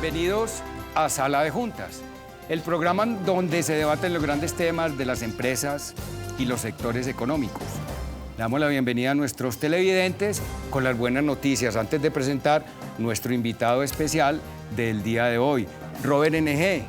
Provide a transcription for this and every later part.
bienvenidos a Sala de Juntas, el programa donde se debaten los grandes temas de las empresas y los sectores económicos. Le damos la bienvenida a nuestros televidentes con las buenas noticias antes de presentar nuestro invitado especial del día de hoy, Robert NG.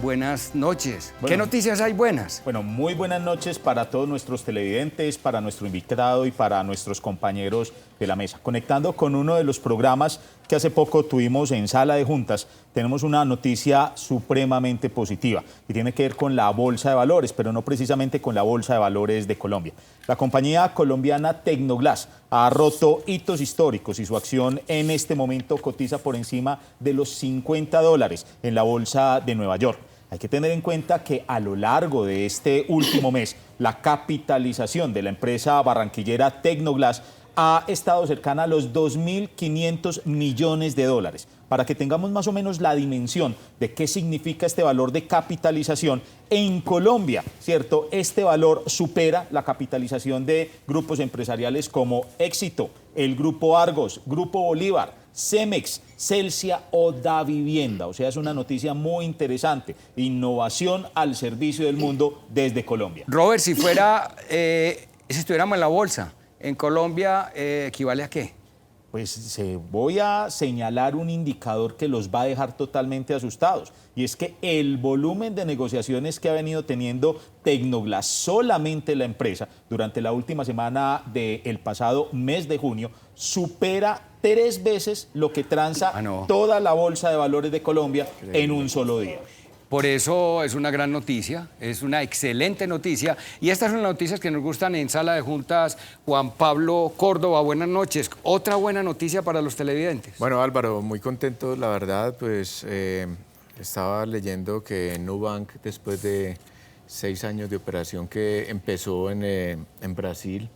Buenas noches. ¿Qué noticias hay buenas? Bueno, muy buenas noches para todos nuestros televidentes, para nuestro invitado y para nuestros compañeros de la mesa. Conectando con uno de los programas que hace poco tuvimos en Sala de Juntas, tenemos una noticia supremamente positiva y tiene que ver con la Bolsa de Valores, pero no precisamente con la Bolsa de Valores de Colombia. La compañía colombiana Tecnoglass ha roto hitos históricos y su acción en este momento cotiza por encima de los $50 en la Bolsa de Nueva York. Hay que tener en cuenta que a lo largo de este último mes, la capitalización de la empresa barranquillera Tecnoglass ha estado cercana a los 2.500 millones de dólares. Para que tengamos más o menos la dimensión de qué significa este valor de capitalización, en Colombia, ¿cierto? Este valor supera la capitalización de grupos empresariales como Éxito, el Grupo Argos, Grupo Bolívar, Cemex, Celsia o Davivienda. O sea, es una noticia muy interesante. Innovación al servicio del mundo desde Colombia. Robert, si estuviéramos en la bolsa, ¿en Colombia equivale a qué? Pues voy a señalar un indicador que los va a dejar totalmente asustados. Y es que el volumen de negociaciones que ha venido teniendo Tecnoglass, solamente la empresa, durante la última semana del pasado mes de junio, supera 3 veces lo que transa toda la Bolsa de Valores de Colombia en un solo día. Por eso es una gran noticia, es una excelente noticia. Y estas son las noticias que nos gustan en Sala de Juntas. Juan Pablo Córdoba, buenas noches. Otra buena noticia para los televidentes. Bueno, Álvaro, muy contento, la verdad, pues estaba leyendo que Nubank, después de 6 años de operación que empezó en Brasil,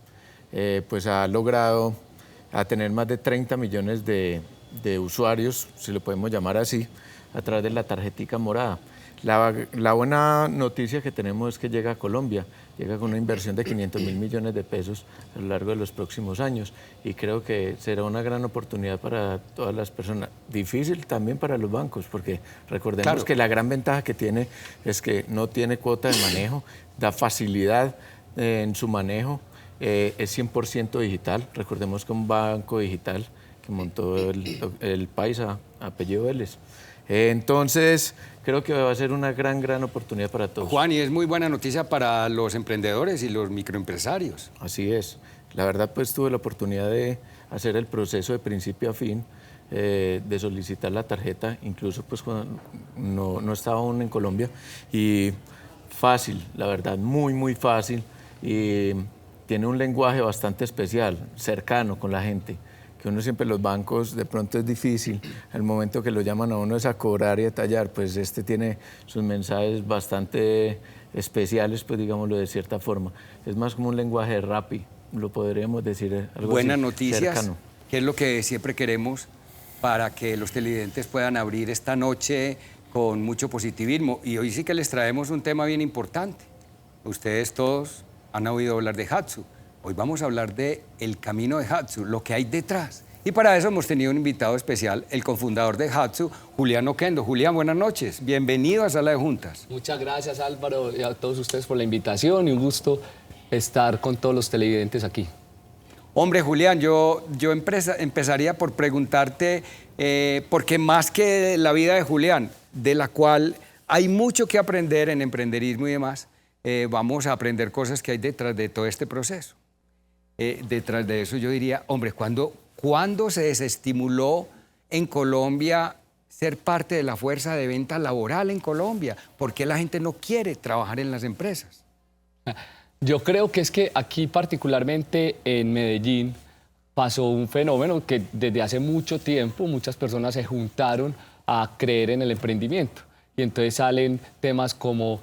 pues ha logrado tener más de 30 millones de usuarios, si lo podemos llamar así, a través de la tarjetica morada. La buena noticia que tenemos es que llega a Colombia, llega con una inversión de 500.000 millones de pesos a lo largo de los próximos años y creo que será una gran oportunidad para todas las personas. Difícil también para los bancos, porque recordemos que la gran ventaja que tiene es que no tiene cuota de manejo, da facilidad en su manejo, es 100% digital. Recordemos que un banco digital que montó el paisa, apellido Vélez. Entonces, creo que va a ser una gran oportunidad para todos. Juan, y es muy buena noticia para los emprendedores y los microempresarios. Así es. La verdad, pues tuve la oportunidad de hacer el proceso de principio a fin, de solicitar la tarjeta, incluso pues cuando no estaba aún en Colombia. Y fácil, la verdad, muy fácil. Y tiene un lenguaje bastante especial, cercano con la gente. Que uno siempre, los bancos, de pronto es difícil, al momento que lo llaman a uno es a cobrar y a tallar, pues este tiene sus mensajes bastante especiales, pues digámoslo de cierta forma. Es más como un lenguaje de Rappi, lo podríamos decir algo Buenas así, noticias, cercano. Que es lo que siempre queremos para que los televidentes puedan abrir esta noche con mucho positivismo. Y hoy sí que les traemos un tema bien importante. Ustedes todos han oído hablar de Hatsu. Hoy vamos a hablar de el camino de Hatsu, lo que hay detrás. Y para eso hemos tenido un invitado especial, el cofundador de Hatsu, Julián Oquendo. Julián, buenas noches. Bienvenido a Sala de Juntas. Muchas gracias, Álvaro, y a todos ustedes por la invitación y un gusto estar con todos los televidentes aquí. Hombre, Julián, yo empezaría por preguntarte, porque más que la vida de Julián, de la cual hay mucho que aprender en emprenderismo y demás, vamos a aprender cosas que hay detrás de todo este proceso. Detrás de eso yo diría, hombre, ¿cuándo se desestimuló en Colombia ser parte de la fuerza de venta laboral en Colombia? ¿Por qué la gente no quiere trabajar en las empresas? Yo creo que es que aquí, particularmente en Medellín, pasó un fenómeno que desde hace mucho tiempo muchas personas se juntaron a creer en el emprendimiento. Y entonces salen temas como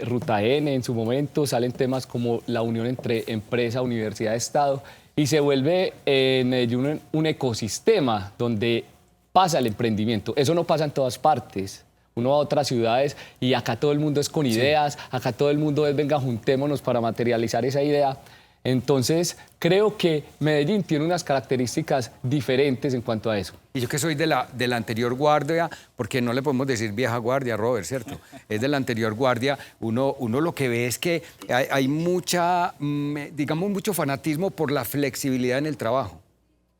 Ruta N en su momento, salen temas como la unión entre empresa, universidad, Estado, y se vuelve en Medellín un ecosistema donde pasa el emprendimiento. Eso no pasa en todas partes. Uno va a otras ciudades y acá todo el mundo es con ideas, acá todo el mundo es, venga, juntémonos para materializar esa idea. Entonces, creo que Medellín tiene unas características diferentes en cuanto a eso. Y yo que soy de la anterior guardia, porque no le podemos decir vieja guardia, Robert, ¿cierto? Es de la anterior guardia, uno lo que ve es que hay mucha, digamos, mucho fanatismo por la flexibilidad en el trabajo,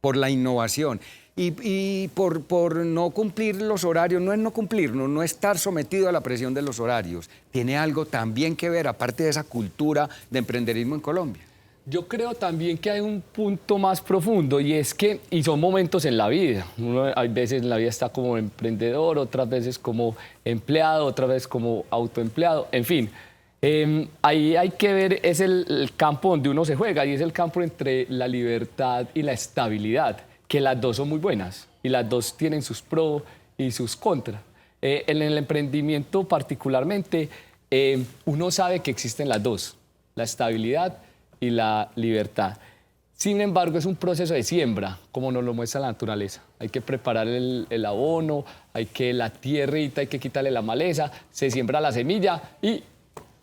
por la innovación. Y por no cumplir los horarios, no es no cumplir, no estar sometido a la presión de los horarios. Tiene algo también que ver, aparte de esa cultura de emprenderismo en Colombia. Yo creo también que hay un punto más profundo y es que, y son momentos en la vida, uno hay veces en la vida está como emprendedor, otras veces como empleado, otras veces como autoempleado, en fin. Ahí hay que ver, es el campo donde uno se juega y es el campo entre la libertad y la estabilidad, que las dos son muy buenas y las dos tienen sus pros y sus contras. En el emprendimiento particularmente, uno sabe que existen las dos, la estabilidad y la libertad. Sin embargo, es un proceso de siembra, como nos lo muestra la naturaleza. Hay que preparar el abono, hay que la tierrita, hay que quitarle la maleza, se siembra la semilla y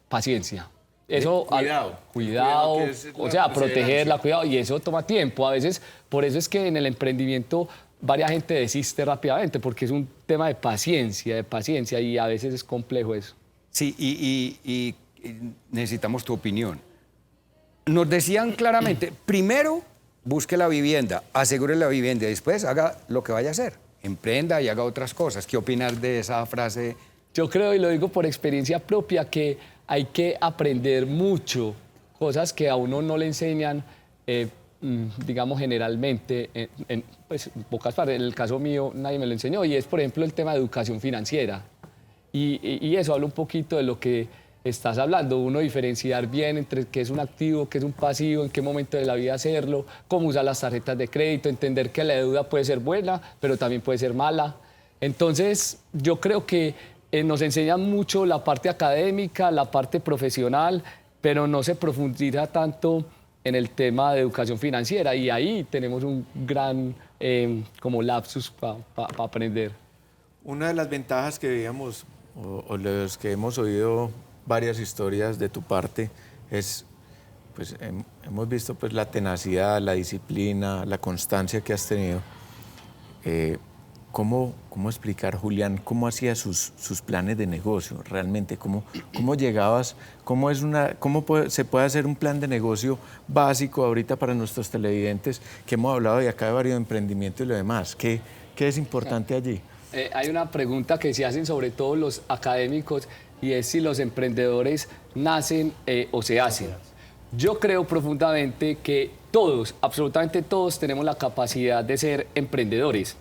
paciencia. Eso, cuidado, o sea, protegerla, cuidado, y eso toma tiempo. A veces, por eso es que en el emprendimiento varias gente desiste rápidamente, porque es un tema de paciencia, y a veces es complejo eso. Sí, y necesitamos tu opinión. Nos decían claramente, primero busque la vivienda, asegure la vivienda y después haga lo que vaya a hacer, emprenda y haga otras cosas. ¿Qué opinas de esa frase? Yo creo, y lo digo por experiencia propia, que hay que aprender mucho, cosas que a uno no le enseñan, digamos, generalmente, pues, en pocas partes. En el caso mío, nadie me lo enseñó, y es, por ejemplo, el tema de educación financiera. Y eso habla un poquito de lo que estás hablando, uno diferenciar bien entre qué es un activo, qué es un pasivo, en qué momento de la vida hacerlo, cómo usar las tarjetas de crédito, entender que la deuda puede ser buena, pero también puede ser mala. Entonces, yo creo que nos enseñan mucho la parte académica, la parte profesional, pero no se profundiza tanto en el tema de educación financiera y ahí tenemos un gran como lapsus para aprender. Una de las ventajas que veíamos, o los que hemos oído varias historias de tu parte, es, pues hemos visto pues la tenacidad, la disciplina, la constancia que has tenido. ¿Cómo explicar, Julián, cómo hacías sus planes de negocio realmente? ¿Cómo llegabas? ¿Cómo se puede hacer un plan de negocio básico ahorita para nuestros televidentes? Que hemos hablado de acá de varios emprendimientos y lo demás. ¿Qué es importante allí? Hay una pregunta que se hacen sobre todo los académicos y es si los emprendedores nacen o se hacen. Yo creo profundamente que todos, absolutamente todos, tenemos la capacidad de ser emprendedores.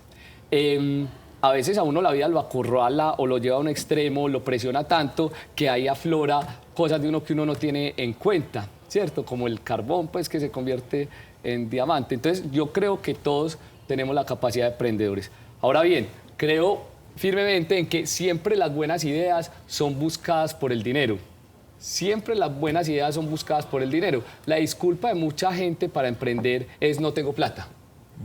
A veces a uno la vida lo acorrala o lo lleva a un extremo, lo presiona tanto que ahí aflora cosas de uno que uno no tiene en cuenta, ¿cierto? Como el carbón, pues, que se convierte en diamante. Entonces, yo creo que todos tenemos la capacidad de emprendedores. Ahora bien, creo firmemente en que siempre las buenas ideas son buscadas por el dinero. Siempre las buenas ideas son buscadas por el dinero. La disculpa de mucha gente para emprender es no tengo plata.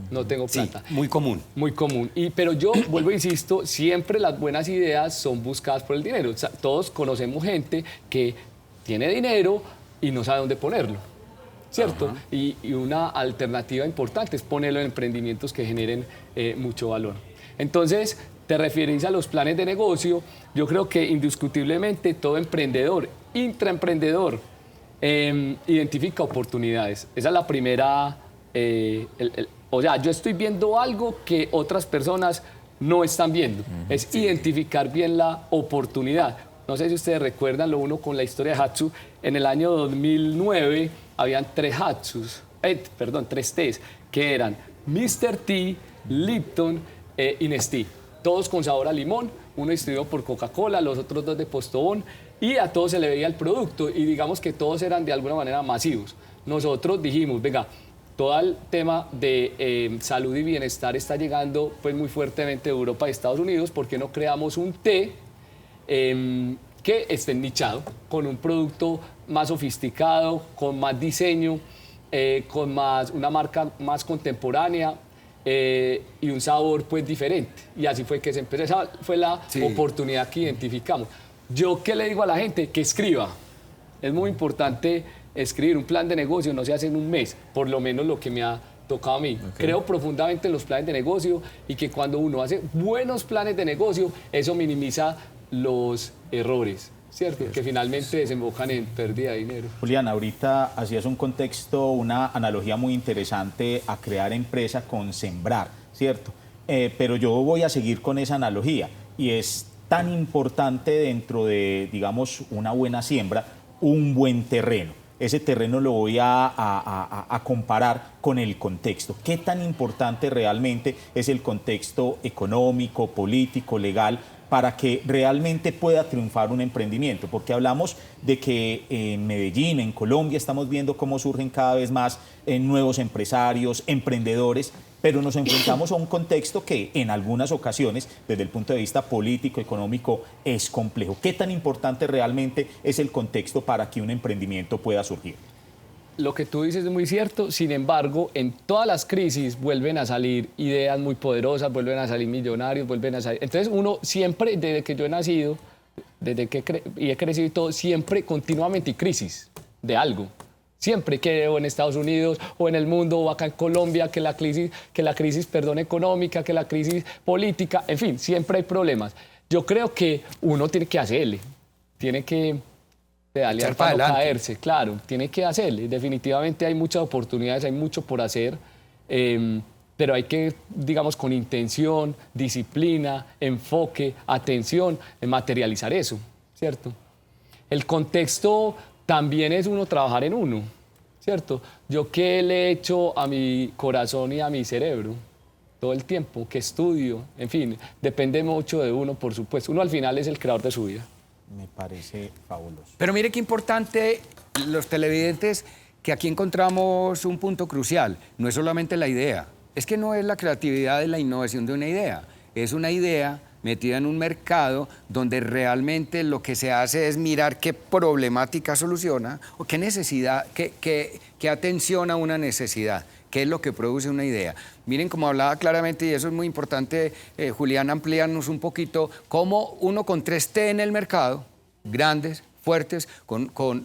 No tengo plata. Sí, muy común. Muy común. Pero yo vuelvo e insisto, siempre las buenas ideas son buscadas por el dinero. O sea, todos conocemos gente que tiene dinero y no sabe dónde ponerlo, ¿cierto? Y una alternativa importante es ponerlo en emprendimientos que generen mucho valor. Entonces, te refieres a los planes de negocio. Yo creo que indiscutiblemente todo emprendedor, intraemprendedor, identifica oportunidades. Esa es la primera... o sea, yo estoy viendo algo que otras personas no están viendo. Es identificar bien la oportunidad. No sé si ustedes recuerdan lo uno con la historia de Hatsu. En el año 2009 habían tres tés, que eran Mr. T, Lipton y Nestlé. Todos con sabor a limón, uno distribuido por Coca-Cola, los otros dos de Postobón, y a todos se le veía el producto y digamos que todos eran de alguna manera masivos. Nosotros dijimos, venga, todo el tema de salud y bienestar está llegando pues, muy fuertemente de Europa y Estados Unidos. ¿Por qué no creamos un té que esté nichado, con un producto más sofisticado, con más diseño, con una marca más contemporánea y un sabor pues, diferente? Y así fue que se empezó. Esa fue la oportunidad que identificamos. ¿Yo qué le digo a la gente? Que escriba. Es muy importante escribir un plan de negocio no se hace en un mes, por lo menos lo que me ha tocado a mí. Creo profundamente en los planes de negocio y que cuando uno hace buenos planes de negocio, eso minimiza los errores, ¿cierto? Que finalmente desembocan en pérdida de dinero. Julián, ahorita hacías un contexto, una analogía muy interesante a crear empresa con sembrar, ¿cierto? Pero yo voy a seguir con esa analogía y es tan importante dentro de, digamos, una buena siembra, un buen terreno. Ese terreno lo voy a comparar con el contexto. ¿Qué tan importante realmente es el contexto económico, político, legal, para que realmente pueda triunfar un emprendimiento? Porque hablamos de que en Medellín, en Colombia, estamos viendo cómo surgen cada vez más nuevos empresarios, emprendedores, pero nos enfrentamos a un contexto que en algunas ocasiones, desde el punto de vista político, económico, es complejo. ¿Qué tan importante realmente es el contexto para que un emprendimiento pueda surgir? Lo que tú dices es muy cierto, sin embargo, en todas las crisis vuelven a salir ideas muy poderosas, vuelven a salir millonarios, vuelven a salir... Entonces uno siempre, desde que yo he nacido, desde que he crecido y todo, siempre continuamente hay crisis de algo. Siempre que o en Estados Unidos o en el mundo o acá en Colombia, que la crisis económica, que la crisis política, en fin, siempre hay problemas. Yo creo que uno tiene que hacerle, tiene que pedalear para no caerse, claro, tiene que hacerle. Definitivamente hay muchas oportunidades, hay mucho por hacer, pero hay que, digamos, con intención, disciplina, enfoque, atención, materializar eso, ¿cierto? El contexto también es uno trabajar en uno, ¿cierto? Yo qué le he hecho a mi corazón y a mi cerebro todo el tiempo, que estudio, en fin, depende mucho de uno, por supuesto. Uno al final es el creador de su vida. Me parece fabuloso. Pero mire qué importante, los televidentes, que aquí encontramos un punto crucial. No es solamente la idea, es que no es la creatividad de la innovación de una idea, es una idea metida en un mercado donde realmente lo que se hace es mirar qué problemática soluciona o qué necesidad, qué atención a una necesidad, qué es lo que produce una idea. Miren, como hablaba claramente, y eso es muy importante, Julián, ampliarnos un poquito, cómo uno con 3T en el mercado, grandes, fuertes,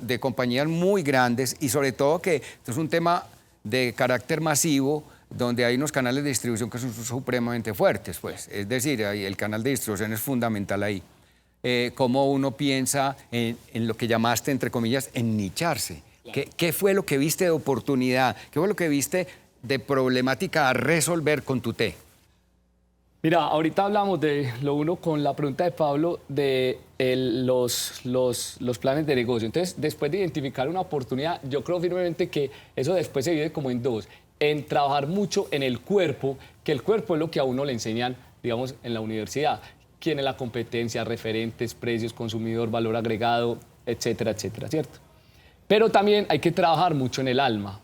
de compañías muy grandes y sobre todo que esto es un tema de carácter masivo, donde hay unos canales de distribución que son supremamente fuertes, pues. Es decir, el canal de distribución es fundamental ahí. Cómo uno piensa en lo que llamaste, entre comillas, en nicharse. Claro. ¿Qué fue lo que viste de oportunidad? ¿Qué fue lo que viste de problemática a resolver con tu té? Mira, ahorita hablamos de lo uno con la pregunta de Pablo de los planes de negocio. Entonces, después de identificar una oportunidad, yo creo firmemente que eso después se divide como en dos. En trabajar mucho en el cuerpo, que el cuerpo es lo que a uno le enseñan, digamos, en la universidad. Quién es la competencia, referentes, precios, consumidor, valor agregado, etcétera, etcétera, ¿cierto? Pero también hay que trabajar mucho en el alma.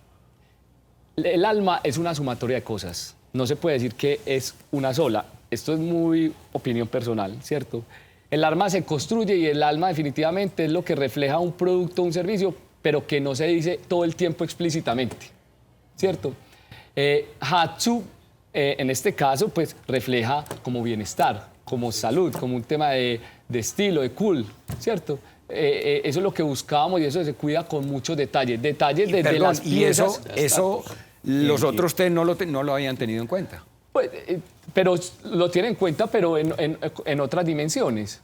El alma es una sumatoria de cosas. No se puede decir que es una sola. Esto es muy opinión personal, ¿cierto? El alma se construye y el alma definitivamente es lo que refleja un producto, un servicio, pero que no se dice todo el tiempo explícitamente, ¿cierto? Hatsu, en este caso, pues refleja como bienestar, como salud, como un tema de estilo, de cool, ¿cierto? Eso es lo que buscábamos y eso se cuida con muchos detalles. Detalles desde perdón, las piezas. Y eso los otros té no lo habían tenido en cuenta. Pues, pero lo tienen en cuenta, pero en otras dimensiones.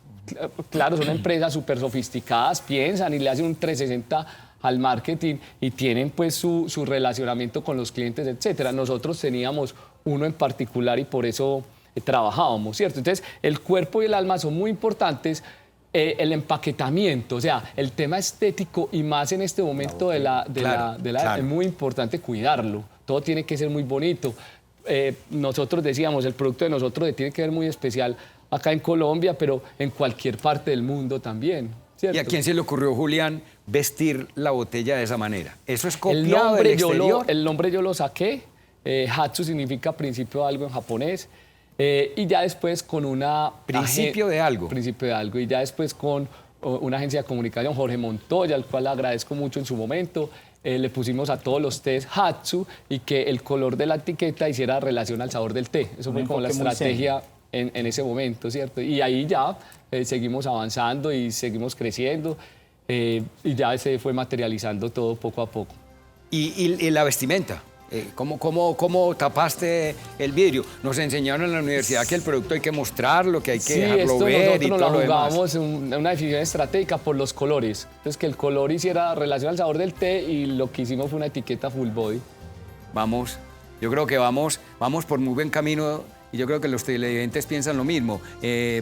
Claro, son empresas súper sofisticadas, piensan y le hacen un 360 al marketing y tienen pues su relacionamiento con los clientes, etcétera. Nosotros teníamos uno en particular y por eso trabajábamos, ¿cierto? Entonces, el cuerpo y el alma son muy importantes. El empaquetamiento, o sea, el tema estético y más en este momento claro. es muy importante cuidarlo. Todo tiene que ser muy bonito. Nosotros decíamos, el producto de nosotros tiene que ser muy especial acá en Colombia, pero en cualquier parte del mundo también, ¿cierto? ¿Y a quién se le ocurrió, Julián, vestir la botella de esa manera? ¿Eso es copiado del exterior? El nombre yo lo saqué. Hatsu significa principio de algo en japonés. Y ya después con una... Principio de algo. Principio de algo. Y ya después con una agencia de comunicación, Jorge Montoya, al cual le agradezco mucho en su momento, le pusimos a todos los tés Hatsu y que el color de la etiqueta hiciera relación al sabor del té. Eso fue como la estrategia en ese momento, ¿cierto? Y ahí ya seguimos avanzando y seguimos creciendo. y ya se fue materializando todo poco a poco. Y la vestimenta. ¿Cómo tapaste el vidrio? Nos enseñaron en la universidad que el producto hay que mostrarlo, que hay que dejarlo ver y todo nosotros lo lo demás. jugábamos en una decisión estratégica por los colores. Entonces, que el color hiciera relación al sabor del té y lo que hicimos fue una etiqueta full body. Vamos, yo creo que vamos por muy buen camino y yo creo que los televidentes piensan lo mismo.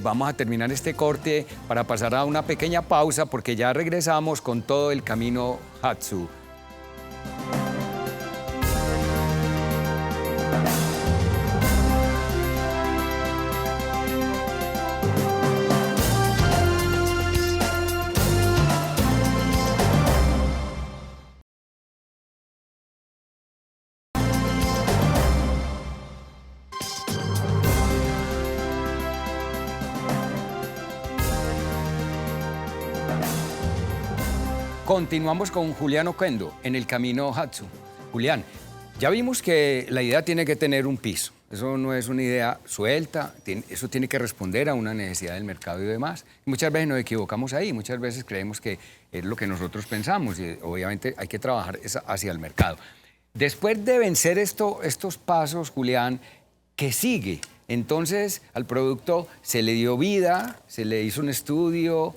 Vamos a terminar este corte para pasar a una pequeña pausa porque ya regresamos con todo el camino Hatsu. Continuamos con Julián Oquendo en el camino Hatsu. Julián, ya vimos que la idea tiene que tener un piso. Eso no es una idea suelta, eso tiene que responder a una necesidad del mercado y demás. Muchas veces nos equivocamos ahí, muchas veces creemos que es lo que nosotros pensamos y obviamente hay que trabajar hacia el mercado. Después de vencer estos pasos, Julián, ¿qué sigue? Entonces al producto se le dio vida, se le hizo un estudio.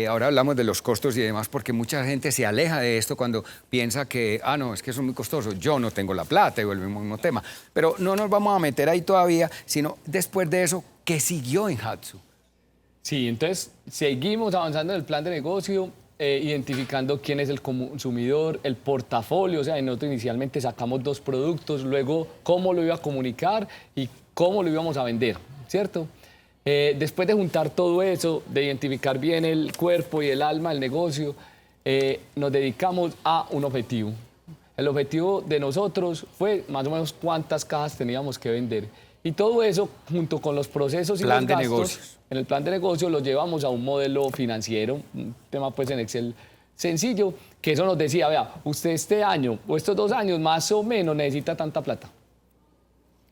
Ahora hablamos de los costos y demás porque mucha gente se aleja de esto cuando piensa que, no, es que eso es muy costoso, yo no tengo la plata y volvemos al mismo tema. Pero no nos vamos a meter ahí todavía, sino después de eso, ¿qué siguió en Hatsu? Sí, entonces seguimos avanzando en el plan de negocio, identificando quién es el consumidor, el portafolio. O sea, nosotros inicialmente sacamos 2 productos, luego cómo lo iba a comunicar y cómo lo íbamos a vender, ¿cierto? Después de juntar todo eso, de identificar bien el cuerpo y el alma del negocio, nos dedicamos a un objetivo. El objetivo de nosotros fue más o menos cuántas cajas teníamos que vender. Y todo eso, junto con los procesos y los gastos, Negocios. en el plan de negocio lo llevamos a un modelo financiero, un tema pues en Excel sencillo, que eso nos decía, vea, usted este año o estos 2 años más o menos necesita tanta plata.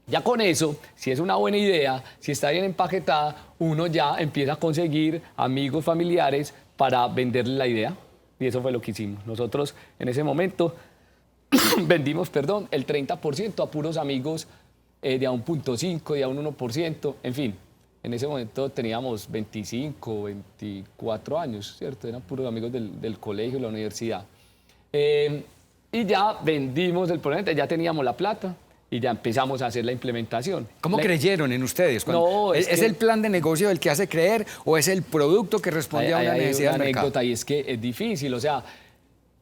Ya con eso, si es una buena idea, si está bien empaquetada, uno ya empieza a conseguir amigos, familiares para venderle la idea. Y eso fue lo que hicimos. Nosotros en ese momento vendimos, el 30% a puros amigos de a 1.5, de a un 1%, en fin. En ese momento teníamos 25, 24 años, ¿cierto? Eran puros amigos del colegio, de la universidad. Y ya vendimos el proyecto, ya teníamos la plata. Y ya empezamos a hacer la implementación. ¿Cómo creyeron en ustedes? No, ¿Es el plan de negocio el que hace creer o es el producto que responde a una necesidad del mercado? Anécdota, y es que es difícil, o sea,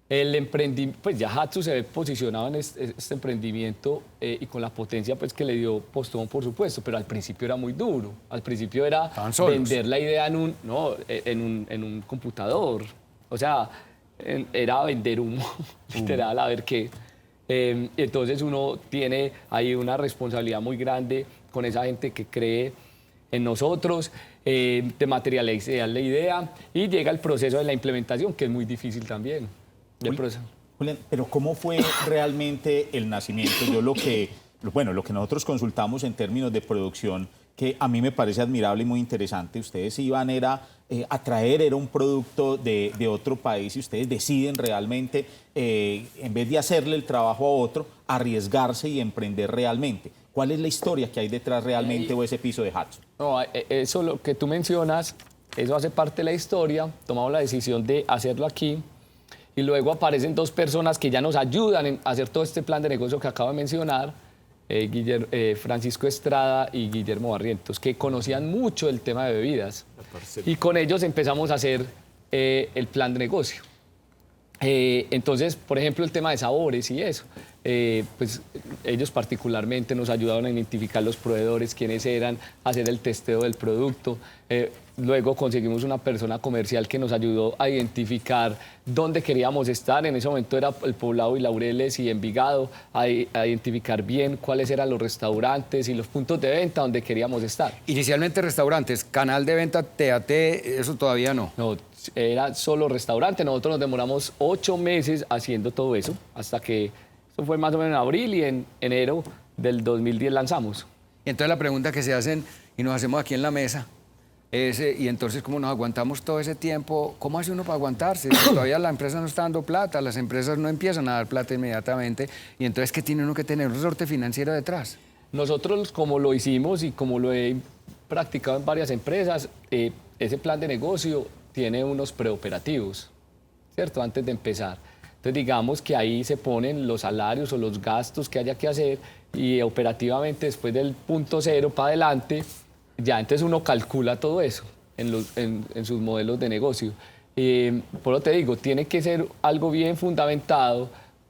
el emprendimiento, pues ya Hatsu se ve posicionado en este emprendimiento y con la potencia pues que le dio Postobón, por supuesto, pero al principio era muy duro. Al principio era vender la idea en un computador, o sea, era vender humo, literal, a ver qué. Entonces uno tiene ahí una responsabilidad muy grande con esa gente que cree en nosotros, de materializar la idea y llega el proceso de la implementación, que es muy difícil también. Julián, pero ¿cómo fue realmente el nacimiento? Yo lo que nosotros consultamos en términos de producción, que a mí me parece admirable y muy interesante, ustedes iban a traer, era un producto de otro país y ustedes deciden realmente, en vez de hacerle el trabajo a otro, arriesgarse y emprender realmente. ¿Cuál es la historia que hay detrás realmente o ese piso de Hatsu? No, eso lo que tú mencionas, eso hace parte de la historia, tomamos la decisión de hacerlo aquí y luego aparecen 2 personas que ya nos ayudan a hacer todo este plan de negocio que acabo de mencionar, Francisco Estrada y Guillermo Barrientos, que conocían mucho el tema de bebidas. Y con ellos empezamos a hacer el plan de negocio. Entonces, por ejemplo, el tema de sabores y eso, pues ellos particularmente nos ayudaron a identificar los proveedores, quiénes eran, hacer el testeo del producto. Luego conseguimos una persona comercial que nos ayudó a identificar dónde queríamos estar. En ese momento era el Poblado y Laureles y Envigado, a identificar bien cuáles eran los restaurantes y los puntos de venta donde queríamos estar. Inicialmente restaurantes, canal de venta TAT, eso todavía no. No, era solo restaurante. Nosotros nos demoramos 8 meses haciendo todo eso, hasta que eso fue más o menos en abril y en enero del 2010 lanzamos. Y entonces la pregunta que se hacen y nos hacemos aquí en la mesa, Y entonces, como nos aguantamos todo ese tiempo, ¿cómo hace uno para aguantarse? Si todavía la empresa no está dando plata, las empresas no empiezan a dar plata inmediatamente, y entonces, ¿qué tiene uno que tener? Un resorte financiero detrás. Nosotros, como lo hicimos y como lo he practicado en varias empresas, ese plan de negocio tiene unos preoperativos, ¿cierto? Antes de empezar. Entonces, digamos que ahí se ponen los salarios o los gastos que haya que hacer y operativamente, después del punto cero para adelante, ya entonces uno calcula todo eso en sus modelos de negocio. Por lo que te digo, tiene que ser algo bien fundamentado,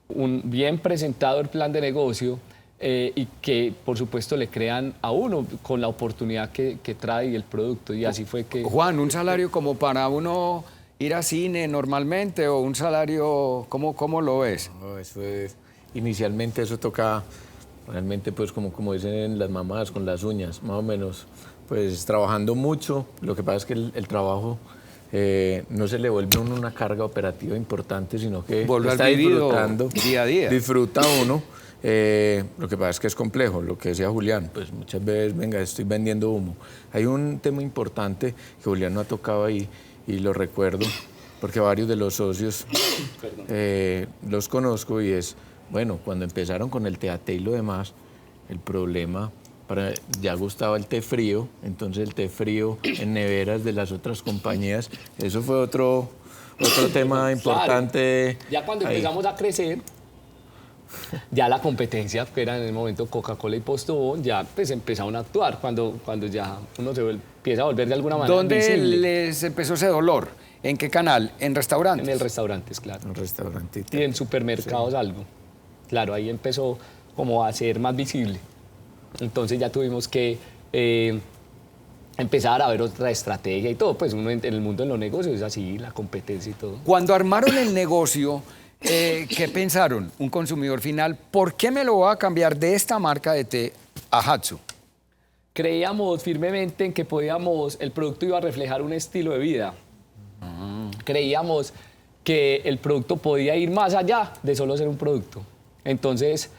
bien presentado el plan de negocio, y que, por supuesto, le crean a uno con la oportunidad que trae el producto. Y así fue que... Juan, ¿un salario como para uno ir a cine normalmente o un salario, cómo lo ves? No, eso es, inicialmente eso toca realmente, pues como dicen las mamás, con las uñas, más o menos, pues trabajando mucho. Lo que pasa es que el trabajo no se le vuelve a uno una carga operativa importante, sino que Volver está vivido disfrutando día a día. Disfruta uno. Lo que pasa es que es complejo, lo que decía Julián, pues muchas veces, venga, estoy vendiendo humo. Hay un tema importante que Julián no ha tocado ahí y lo recuerdo, porque varios de los socios los conozco, y es, bueno, cuando empezaron con el TAT y lo demás, el problema, ya gustaba el té frío, entonces el té frío en neveras de las otras compañías, eso fue otro tema importante. Claro. Ya cuando ahí. empezamos a crecer, ya la competencia, que era en el momento Coca-Cola y Postobón, ya pues empezaron a actuar cuando ya uno empieza a volver de alguna manera ¿Dónde visible. les empezó ese dolor? ¿En qué canal? ¿En restaurantes? En el restaurantes, claro. Un restaurantito. Y en supermercados algo. Claro, ahí empezó como a ser más visible. Entonces ya tuvimos que empezar a ver otra estrategia y todo. Pues uno en el mundo de los negocios es así, la competencia y todo. Cuando armaron el negocio, ¿qué pensaron? Un consumidor final, ¿por qué me lo voy a cambiar de esta marca de té a Hatsu? Creíamos firmemente en que el producto iba a reflejar un estilo de vida. Creíamos que el producto podía ir más allá de solo ser un producto. Entonces,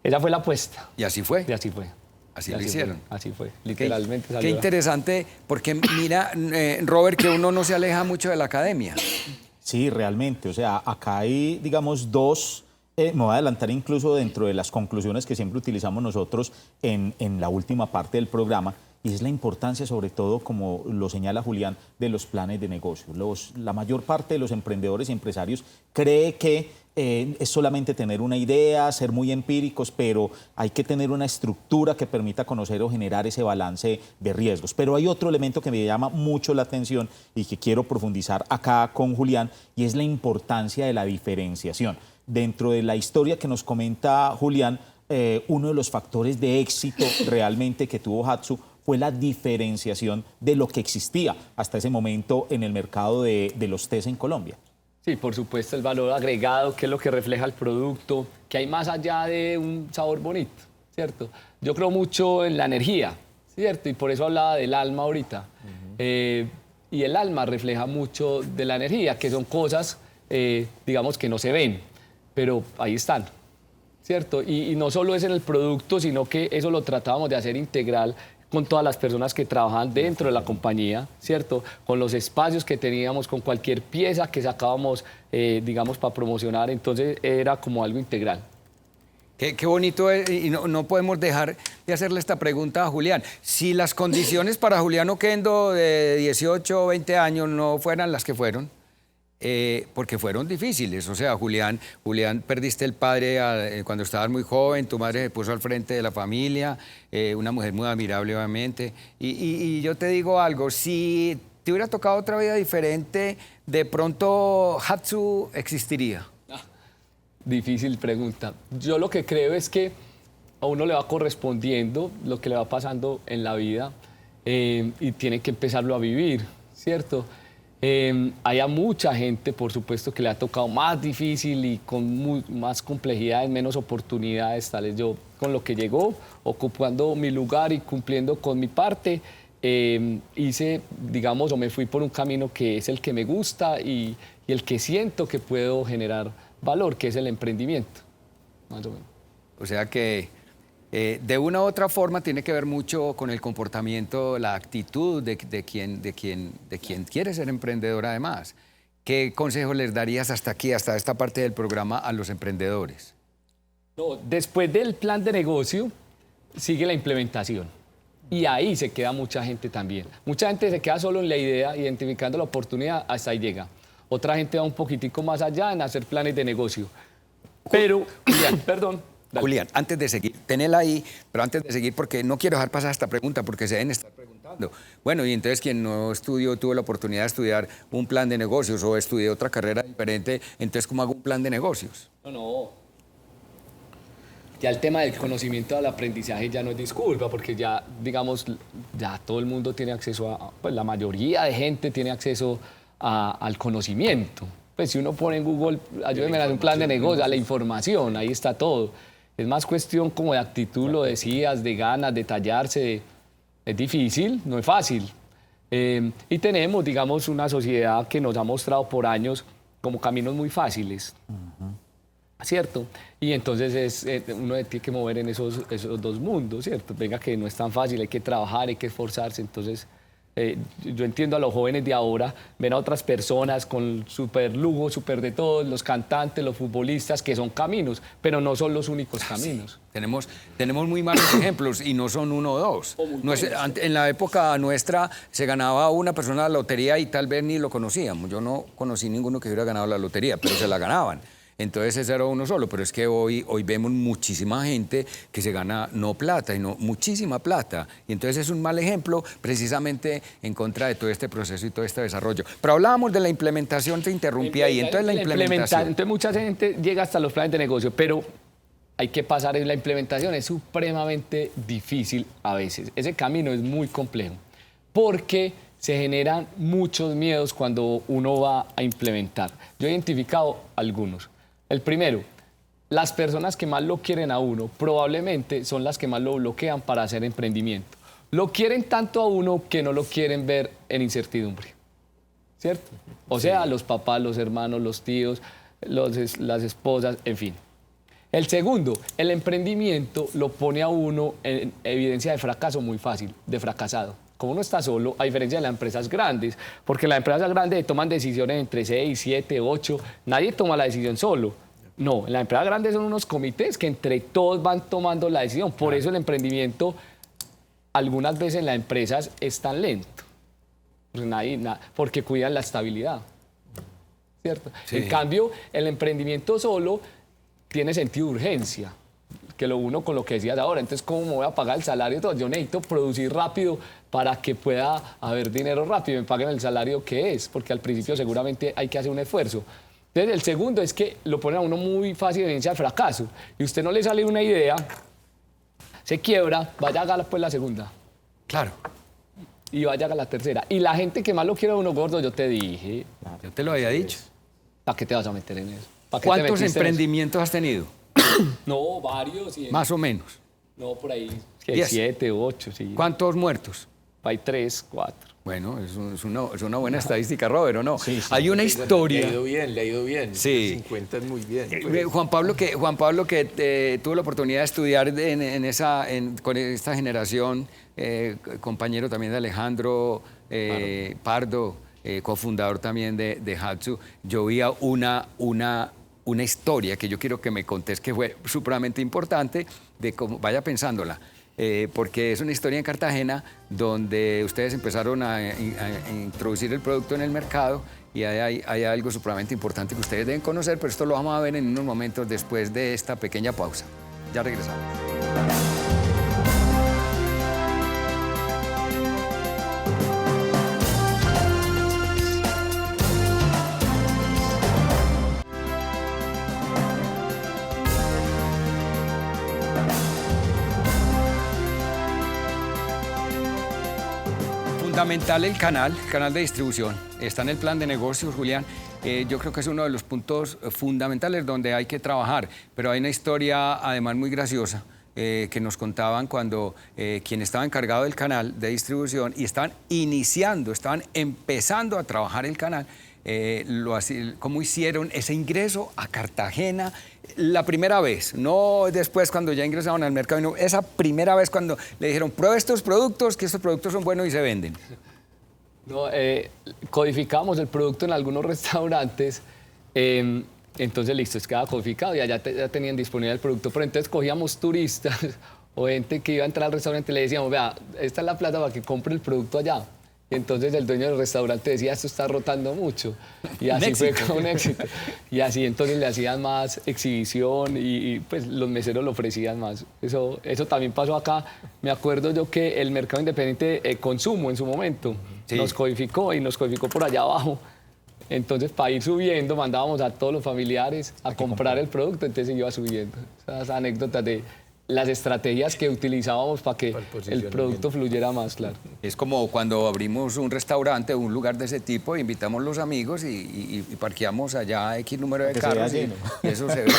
esa fue la apuesta. Y así fue. Y así fue. Así Y lo hicieron. Así fue, literalmente. Qué salió. interesante, porque mira, Robert, que uno no se aleja mucho de la academia. Sí, realmente. O sea, acá hay, digamos, dos. Me voy a adelantar incluso dentro de las conclusiones que siempre utilizamos nosotros en la última parte del programa, y es la importancia, sobre todo, como lo señala Julián, de los planes de negocio. La mayor parte de los emprendedores y empresarios cree que es solamente tener una idea, ser muy empíricos, pero hay que tener una estructura que permita conocer o generar ese balance de riesgos. Pero hay otro elemento que me llama mucho la atención y que quiero profundizar acá con Julián, y es la importancia de la diferenciación. Dentro de la historia que nos comenta Julián, uno de los factores de éxito realmente que tuvo Hatsu fue la diferenciación de lo que existía hasta ese momento en el mercado de los tés en Colombia. Sí, por supuesto, el valor agregado, que es lo que refleja el producto, que hay más allá de un sabor bonito, ¿cierto? Yo creo mucho en la energía, ¿cierto? Y por eso hablaba del alma ahorita. Y el alma refleja mucho de la energía, que son cosas, digamos, que no se ven, pero ahí están, ¿cierto? Y no solo es en el producto, sino que eso lo tratábamos de hacer integral con todas las personas que trabajan dentro de la compañía, ¿cierto? Con los espacios que teníamos, con cualquier pieza que sacábamos, digamos, para promocionar. Entonces era como algo integral. Qué bonito es, y no podemos dejar de hacerle esta pregunta a Julián. Si las condiciones para Julián Oquendo de 18 o 20 años no fueran las que fueron, porque fueron difíciles. O sea, Julián, perdiste el padre cuando estabas muy joven, tu madre se puso al frente de la familia, una mujer muy admirable, obviamente. Y yo te digo algo, si te hubiera tocado otra vida diferente, de pronto Hatsu existiría. Difícil pregunta. Yo lo que creo es que a uno le va correspondiendo lo que le va pasando en la vida, y tiene que empezarlo a vivir, ¿cierto? Hay a mucha gente, por supuesto, que le ha tocado más difícil y con más complejidades, menos oportunidades, tales yo con lo que llegó, ocupando mi lugar y cumpliendo con mi parte, hice, digamos, o me fui por un camino que es el que me gusta y el que siento que puedo generar valor, que es el emprendimiento, más o menos. O sea que De una u otra forma tiene que ver mucho con el comportamiento, la actitud de quien quiere ser emprendedor además. ¿Qué consejo les darías hasta aquí, hasta esta parte del programa a los emprendedores? No, después del plan de negocio sigue la implementación. Y ahí se queda mucha gente también. Mucha gente se queda solo en la idea, identificando la oportunidad, hasta ahí llega. Otra gente va un poquitico más allá en hacer planes de negocio. Pero, Julián, perdón. Dale. Julián, antes de seguir, tenela ahí, pero antes de seguir, porque no quiero dejar pasar esta pregunta, porque se deben estar preguntando. Bueno, y entonces quien no estudió, tuvo la oportunidad de estudiar un plan de negocios o estudió otra carrera diferente, entonces ¿cómo hago un plan de negocios? No. Ya el tema del conocimiento del aprendizaje ya no es disculpa, porque ya, digamos, ya todo el mundo tiene acceso a, pues la mayoría de gente tiene acceso al conocimiento. Pues si uno pone en Google, ayúdeme a hacer un plan de negocio, a la información, ahí está todo. Es más cuestión como de actitud, lo decías, de ganas, de tallarse. Es difícil, no es fácil. Y tenemos, digamos, una sociedad que nos ha mostrado por años como caminos muy fáciles. ¿Cierto? Y entonces uno tiene que mover en esos dos mundos, ¿cierto? Venga, que no es tan fácil, hay que trabajar, hay que esforzarse. Entonces, yo entiendo a los jóvenes de ahora, ven a otras personas con súper lujo, súper de todo, los cantantes, los futbolistas, que son caminos, pero no son los únicos caminos. Sí. Tenemos muy malos ejemplos y no son uno o dos. En la época nuestra se ganaba una persona la lotería y tal vez ni lo conocíamos. Yo no conocí ninguno que hubiera ganado la lotería, pero se la ganaban. Entonces ese era uno solo, pero es que hoy vemos muchísima gente que se gana no plata, sino muchísima plata. Y entonces es un mal ejemplo precisamente en contra de todo este proceso y todo este desarrollo. Pero hablábamos de la implementación, te interrumpí ahí. Entonces la implementación. Entonces mucha gente llega hasta los planes de negocio, pero hay que pasar en la implementación. Es supremamente difícil a veces. Ese camino es muy complejo porque se generan muchos miedos cuando uno va a implementar. Yo he identificado algunos. El primero, las personas que más lo quieren a uno probablemente son las que más lo bloquean para hacer emprendimiento. Lo quieren tanto a uno que no lo quieren ver en incertidumbre, ¿cierto? O sea, los papás, los hermanos, los tíos, las esposas, en fin. El segundo, el emprendimiento lo pone a uno en evidencia de fracaso muy fácil, de fracasado. Como uno está solo, a diferencia de las empresas grandes, porque las empresas grandes toman decisiones entre 6, 7, 8, nadie toma la decisión solo. No, en las empresas grandes son unos comités que entre todos van tomando la decisión. Por eso el emprendimiento, algunas veces en las empresas es tan lento, porque cuidan la estabilidad, ¿cierto? Sí. En cambio, el emprendimiento solo tiene sentido de urgencia, que lo uno con lo que decías ahora. Entonces, ¿cómo me voy a pagar el salario? Todo? Yo necesito producir rápido para que pueda haber dinero rápido, me paguen el salario que es, porque al principio seguramente hay que hacer un esfuerzo. Entonces, el segundo es que lo ponen a uno muy fácil de evidencia de fracaso. Y usted no le sale una idea, se quiebra, vaya a haga pues la segunda. Claro. Y vaya a haga la tercera. Y la gente que más lo quiere a uno gordo, yo te dije. Yo te lo había dicho. ¿Para qué te vas a meter en eso? ¿Cuántos emprendimientos has tenido? No, varios. Más o menos. No, por ahí 7, 8, sí. ¿Cuántos muertos? Hay 3, 4. Bueno, es una buena estadística, Robert, ¿o no? Sí, Hay una historia. Le ha ido bien. Sí. 50 es muy bien. Pues. Juan Pablo, que tuvo la oportunidad de estudiar con esta generación, compañero también de Alejandro Pardo, cofundador también de Hatsu, yo vi una historia que yo quiero que me contés que fue supremamente importante, de cómo, vaya pensándola. Porque es una historia en Cartagena donde ustedes empezaron a introducir el producto en el mercado y hay algo supremamente importante que ustedes deben conocer, pero esto lo vamos a ver en unos momentos después de esta pequeña pausa. Ya regresamos. Fundamental el canal de distribución. Está en el plan de negocios, Julián. Yo creo que es uno de los puntos fundamentales donde hay que trabajar. Pero hay una historia, además, muy graciosa que nos contaban cuando quien estaba encargado del canal de distribución y estaban empezando a trabajar el canal, cómo hicieron ese ingreso a Cartagena la primera vez, no después cuando ya ingresaron al mercado, no, esa primera vez cuando le dijeron, prueba estos productos, que estos productos son buenos y se venden. No, codificamos el producto en algunos restaurantes, entonces listo, quedaba codificado y allá ya tenían disponible el producto, pero entonces cogíamos turistas o gente que iba a entrar al restaurante y le decíamos, vea, esta es la plata para que compre el producto allá. Y entonces el dueño del restaurante decía, esto está rotando mucho. Y así fue con un éxito. Y así entonces le hacían más exhibición y pues los meseros lo ofrecían más. Eso también pasó acá. Me acuerdo yo que el mercado independiente consumo en su momento nos codificó y nos codificó por allá abajo. Entonces, para ir subiendo, mandábamos a todos los familiares a comprar el producto, entonces iba subiendo. Esas anécdotas de las estrategias que utilizábamos para que el producto fluyera más, claro. Es como cuando abrimos un restaurante o un lugar de ese tipo, invitamos los amigos y parqueamos allá X número de carros y eso se ve,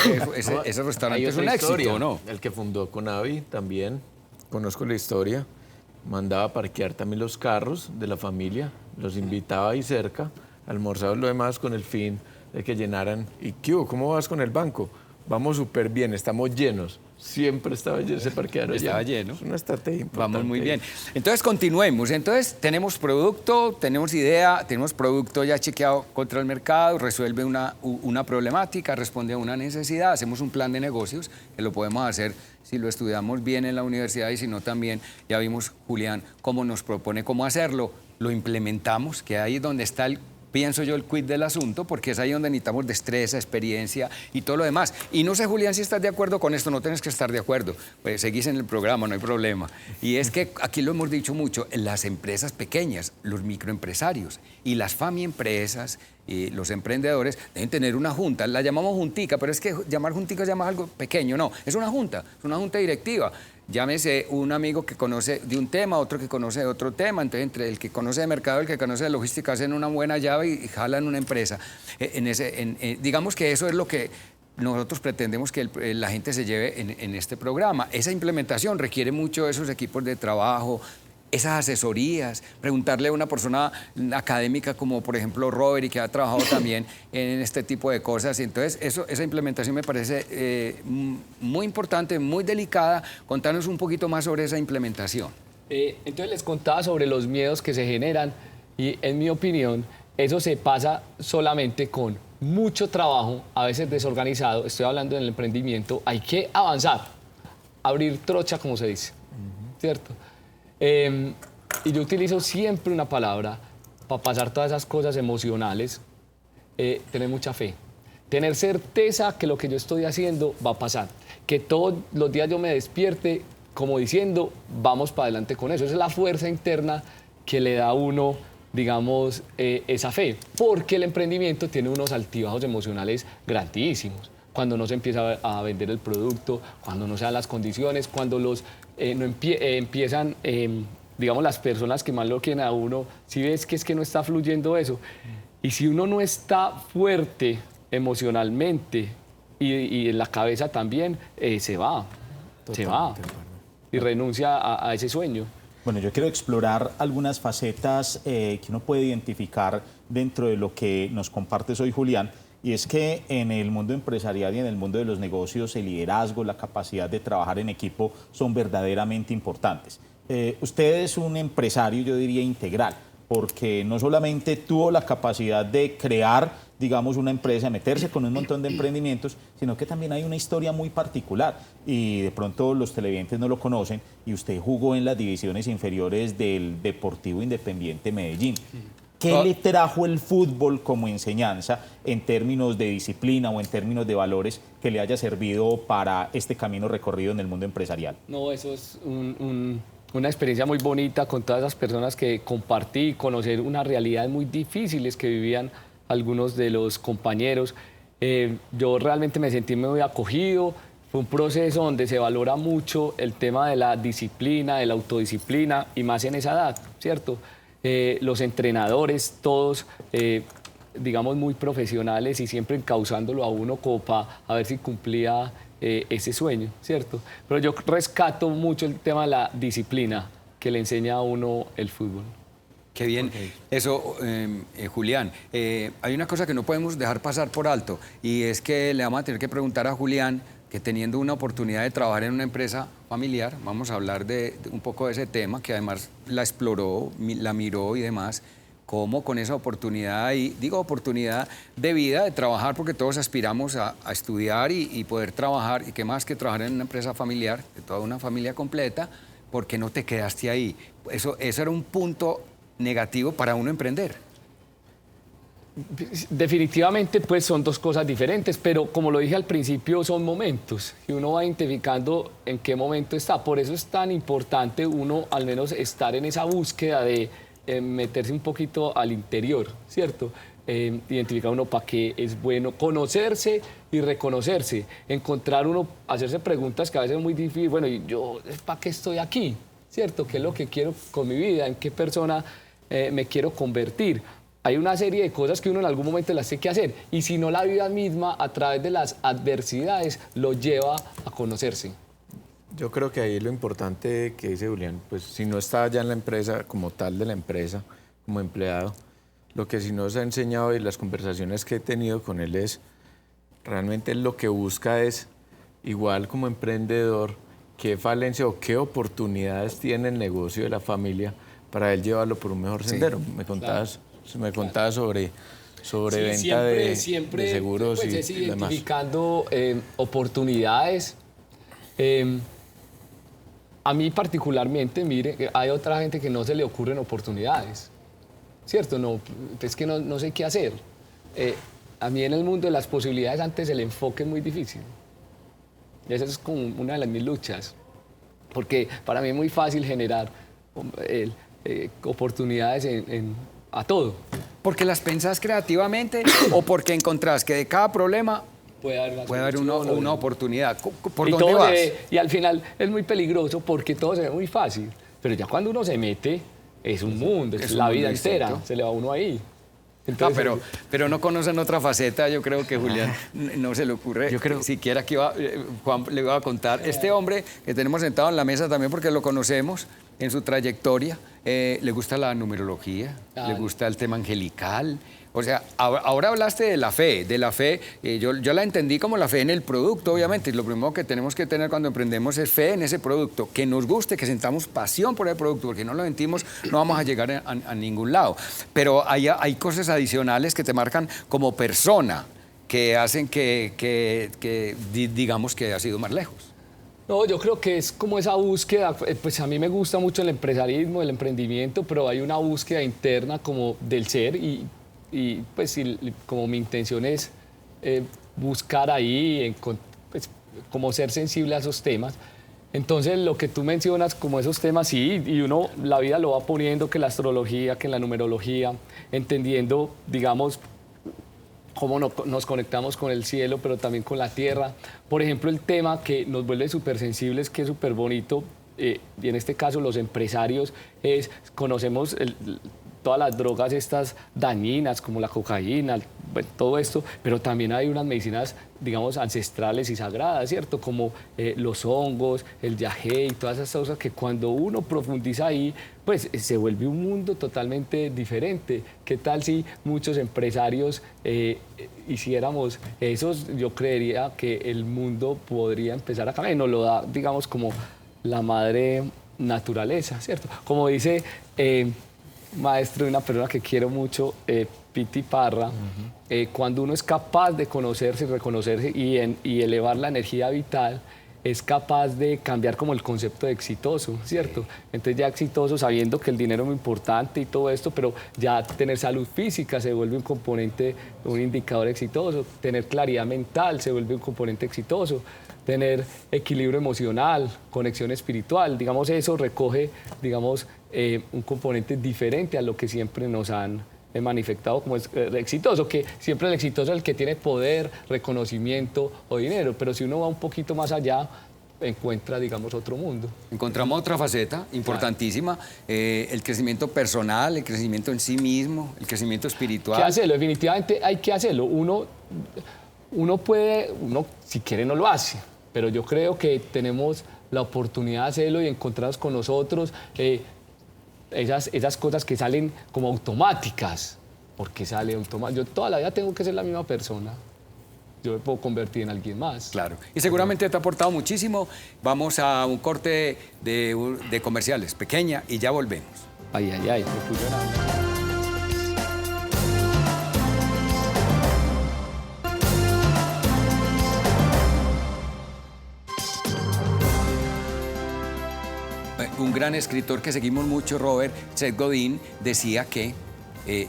ese restaurante es un éxito, ¿no? El que fundó Conavi también, conozco la historia, mandaba a parquear también los carros de la familia, los invitaba ahí cerca, almorzaban lo demás con el fin de que llenaran. ¿Y qué hubo? ¿Cómo vas con el banco? Vamos súper bien, estamos llenos. Siempre estaba lleno, ese parqueadero estaba lleno. Es una estrategia importante. Vamos muy bien. Entonces, continuemos. Entonces, tenemos producto, tenemos idea, tenemos producto ya chequeado contra el mercado, resuelve una problemática, responde a una necesidad, hacemos un plan de negocios, que lo podemos hacer si lo estudiamos bien en la universidad y si no también, ya vimos, Julián, cómo nos propone cómo hacerlo, lo implementamos, que ahí es donde está pienso yo, el quid del asunto, porque es ahí donde necesitamos destreza, experiencia y todo lo demás. Y no sé, Julián, si estás de acuerdo con esto, no tienes que estar de acuerdo, pues seguís en el programa, no hay problema. Y es que aquí lo hemos dicho mucho, las empresas pequeñas, los microempresarios y las FAMI-empresas y los emprendedores deben tener una junta, la llamamos juntica, pero es que llamar juntica es llamar algo pequeño, no, es una junta directiva. Llámese un amigo que conoce de un tema, otro que conoce de otro tema, entonces entre el que conoce de mercado y el que conoce de logística hacen una buena llave y jalan una empresa. Digamos que eso es lo que nosotros pretendemos que la gente se lleve en este programa. Esa implementación requiere mucho de esos equipos de trabajo, esas asesorías, preguntarle a una persona académica como por ejemplo Robert y que ha trabajado también en este tipo de cosas. Entonces esa implementación me parece muy importante, muy delicada. Contanos un poquito más sobre esa implementación. Entonces les contaba sobre los miedos que se generan y en mi opinión eso se pasa solamente con mucho trabajo, a veces desorganizado. Estoy hablando del emprendimiento, hay que avanzar, abrir trocha como se dice, ¿cierto? Y yo utilizo siempre una palabra para pasar todas esas cosas emocionales, tener mucha fe, tener certeza que lo que yo estoy haciendo va a pasar, que todos los días yo me despierte como diciendo, vamos para adelante con eso. Esa es la fuerza interna que le da a uno, digamos, esa fe, porque el emprendimiento tiene unos altibajos emocionales grandísimos. Cuando no se empieza a vender el producto, cuando no se dan las condiciones, cuando empiezan, digamos, las personas que más lo quieren a uno, si ves que es que no está fluyendo eso. Y si uno no está fuerte emocionalmente y en la cabeza también, se va y renuncia a ese sueño. Bueno, yo quiero explorar algunas facetas que uno puede identificar dentro de lo que nos compartes hoy, Julián. Y es que en el mundo empresarial y en el mundo de los negocios, el liderazgo, la capacidad de trabajar en equipo son verdaderamente importantes. Usted es un empresario, yo diría, integral, porque no solamente tuvo la capacidad de crear, digamos, una empresa, meterse con un montón de emprendimientos, sino que también hay una historia muy particular y de pronto los televidentes no lo conocen y usted jugó en las divisiones inferiores del Deportivo Independiente Medellín. ¿Qué le trajo el fútbol como enseñanza en términos de disciplina o en términos de valores que le haya servido para este camino recorrido en el mundo empresarial? No, eso es una experiencia muy bonita con todas esas personas que compartí, conocer unas realidades muy difíciles que vivían algunos de los compañeros. Yo realmente me sentí muy acogido. Fue un proceso donde se valora mucho el tema de la disciplina, de la autodisciplina y más en esa edad, ¿cierto? Los entrenadores, todos, digamos, muy profesionales y siempre encauzándolo a uno como para a ver si cumplía ese sueño, ¿cierto? Pero yo rescato mucho el tema de la disciplina que le enseña a uno el fútbol. Qué bien. Eso, Julián, hay una cosa que no podemos dejar pasar por alto y es que le vamos a tener que preguntar a Julián que teniendo una oportunidad de trabajar en una empresa familiar, vamos a hablar de un poco de ese tema, que además la exploró, la miró y demás, cómo con esa oportunidad, y digo oportunidad de vida, de trabajar, porque todos aspiramos a estudiar y poder trabajar, y qué más que trabajar en una empresa familiar, de toda una familia completa, porque no te quedaste ahí. Eso era un punto negativo para uno emprender. Definitivamente, pues son dos cosas diferentes, pero como lo dije al principio, son momentos y uno va identificando en qué momento está. Por eso es tan importante uno al menos estar en esa búsqueda de meterse un poquito al interior, ¿cierto? Identificar uno para qué es bueno, conocerse y reconocerse, encontrar uno, hacerse preguntas que a veces es muy difícil. Bueno, ¿y yo para qué estoy aquí? ¿Cierto? ¿Qué es lo que quiero con mi vida? ¿En qué persona me quiero convertir? Hay una serie de cosas que uno en algún momento las tiene que hacer y si no, la vida misma a través de las adversidades lo lleva a conocerse. Yo creo que ahí lo importante que dice Julián, pues si no está ya en la empresa como tal de la empresa, como empleado, lo que sí nos ha enseñado y las conversaciones que he tenido con él es, realmente lo que busca es, igual como emprendedor, qué falencia o qué oportunidades tiene el negocio de la familia para él llevarlo por un mejor sendero. Me contabas sobre Sí, venta siempre, de seguros pues, y es demás. identificando oportunidades. A mí particularmente, mire, hay otra gente que no se le ocurren oportunidades, ¿cierto? No, es que no sé qué hacer. A mí en el mundo de las posibilidades antes el enfoque es muy difícil. Y esa es como una de mis luchas, porque para mí es muy fácil generar oportunidades a todo. ¿Porque las pensás creativamente o porque encontrás que de cada problema puede haber una oportunidad? ¿Por dónde vas? Y al final es muy peligroso porque todo se ve muy fácil, pero ya cuando uno se mete es un mundo, es la vida entera, se le va uno ahí. Entonces, pero no conocen otra faceta, yo creo que Julián no se le ocurre siquiera que Juan le iba a contar. Este hombre que tenemos sentado en la mesa también porque lo conocemos en su trayectoria, le gusta la numerología, le gusta el tema angelical. O sea, ahora hablaste de la fe, yo la entendí como la fe en el producto, obviamente, y lo primero que tenemos que tener cuando emprendemos es fe en ese producto, que nos guste, que sintamos pasión por el producto, porque no lo sentimos, no vamos a llegar a ningún lado. Pero hay cosas adicionales que te marcan como persona, que hacen que digamos que has ido más lejos. no, yo creo que es como esa búsqueda, pues a mí me gusta mucho el empresarismo, el emprendimiento, pero hay una búsqueda interna como del ser y pues como mi intención es buscar ahí, pues, como ser sensible a esos temas. Entonces, lo que tú mencionas como esos temas, sí, y uno la vida lo va poniendo, que la astrología, que la numerología, entendiendo, digamos, cómo nos conectamos con el cielo, pero también con la tierra. Por ejemplo, el tema que nos vuelve súper sensibles, que es súper bonito, y en este caso los empresarios, conocemos todas las drogas estas dañinas, como la cocaína, bueno, todo esto, pero también hay unas medicinas, digamos, ancestrales y sagradas, ¿cierto? Como los hongos, el yagé y todas esas cosas que cuando uno profundiza ahí, pues se vuelve un mundo totalmente diferente. ¿Qué tal si muchos empresarios hiciéramos eso? Yo creería que el mundo podría empezar a cambiar y nos lo da, digamos, como la madre naturaleza, ¿cierto? Como dice maestro de una persona que quiero mucho, Piti Parra, cuando uno es capaz de conocerse y reconocerse y elevar la energía vital, es capaz de cambiar como el concepto de exitoso, ¿cierto? Entonces ya exitoso sabiendo que el dinero es muy importante y todo esto, pero ya tener salud física se vuelve un componente, un indicador exitoso, tener claridad mental se vuelve un componente exitoso, tener equilibrio emocional, conexión espiritual, digamos, eso recoge, digamos, un componente diferente a lo que siempre nos han manifestado como exitoso, que siempre el exitoso es el que tiene poder, reconocimiento o dinero, pero si uno va un poquito más allá, encuentra, digamos, otro mundo. Encontramos otra faceta importantísima, el crecimiento personal, el crecimiento en sí mismo, el crecimiento espiritual. Hay que hacerlo, definitivamente hay que hacerlo. Uno si quiere no lo hace, pero yo creo que tenemos la oportunidad de hacerlo y encontrarnos con nosotros. esas cosas que salen como automáticas. ¿Por qué sale automático? Yo toda la vida tengo que ser la misma persona. Yo me puedo convertir en alguien más. Claro. Y seguramente te ha aportado muchísimo. Vamos a un corte de comerciales, pequeña, y ya volvemos. Ay, ay, ay, me puse llorando. Un gran escritor que seguimos mucho, Robert, Seth Godin, decía que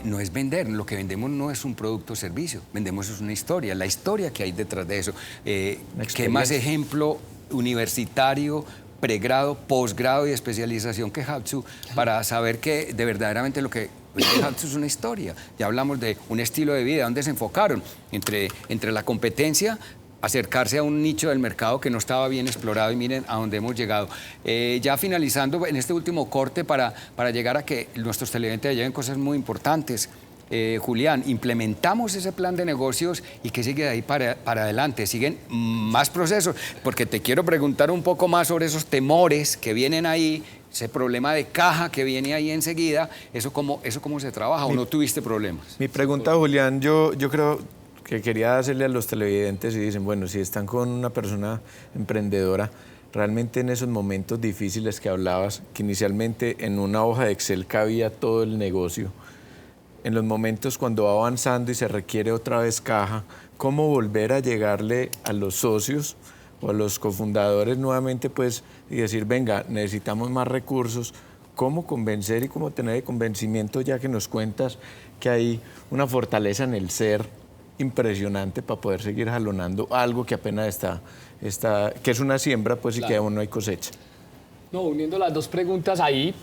no es vender, lo que vendemos no es un producto o servicio, vendemos es una historia, la historia que hay detrás de eso. ¿Qué más ejemplo universitario, pregrado, posgrado y especialización que Hatsu para saber que de verdaderamente lo que vende Hatsu es una historia? Ya hablamos de un estilo de vida, ¿dónde se enfocaron? Entre la competencia, acercarse a un nicho del mercado que no estaba bien explorado y miren a dónde hemos llegado. Ya finalizando en este último corte para llegar a que nuestros televidentes lleguen cosas muy importantes. Julián, implementamos ese plan de negocios y ¿qué sigue de ahí para adelante? ¿Siguen más procesos? Porque te quiero preguntar un poco más sobre esos temores que vienen ahí, ese problema de caja que viene ahí enseguida, ¿eso cómo se trabaja o no tuviste problemas? Mi pregunta, Julián, yo creo que quería hacerle a los televidentes y dicen, bueno, si están con una persona emprendedora, realmente en esos momentos difíciles que hablabas, que inicialmente en una hoja de Excel cabía todo el negocio, en los momentos cuando va avanzando y se requiere otra vez caja, ¿cómo volver a llegarle a los socios o a los cofundadores nuevamente pues, y decir, venga, necesitamos más recursos? ¿Cómo convencer y cómo tener el convencimiento, ya que nos cuentas que hay una fortaleza en el ser impresionante para poder seguir jalonando algo que apenas está que es una siembra, pues, claro, y que aún no hay cosecha? No, uniendo las dos preguntas ahí,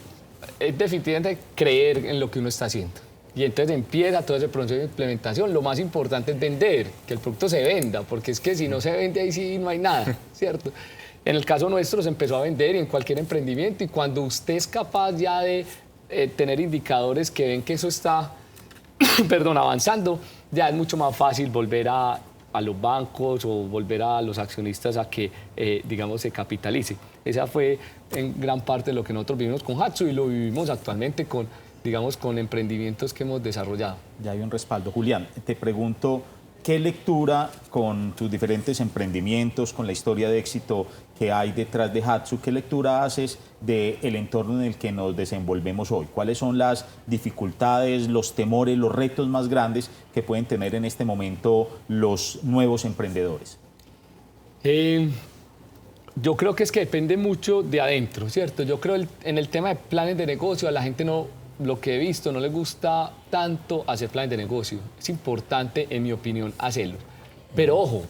es definitivamente creer en lo que uno está haciendo. Y entonces empieza todo ese proceso de implementación. Lo más importante es vender, que el producto se venda, porque es que si no se vende ahí sí no hay nada, ¿cierto? En el caso nuestro se empezó a vender y en cualquier emprendimiento, y cuando usted es capaz ya de tener indicadores que ven que eso está avanzando, ya es mucho más fácil volver a los bancos o volver a los accionistas a que, digamos, se capitalice. Esa fue en gran parte lo que nosotros vivimos con Hatsu y lo vivimos actualmente con, digamos, con emprendimientos que hemos desarrollado. Ya hay un respaldo. Julián, te pregunto, ¿qué lectura con tus diferentes emprendimientos, con la historia de éxito que hay detrás de Hatsu, qué lectura haces del entorno en el que nos desenvolvemos hoy? ¿Cuáles son las dificultades, los temores, los retos más grandes que pueden tener en este momento los nuevos emprendedores? Yo creo que es que depende mucho de adentro, ¿cierto? Yo creo en el tema de planes de negocio, a la gente no, lo que he visto, no le gusta tanto hacer planes de negocio. Es importante, en mi opinión, hacerlo. Pero ojo,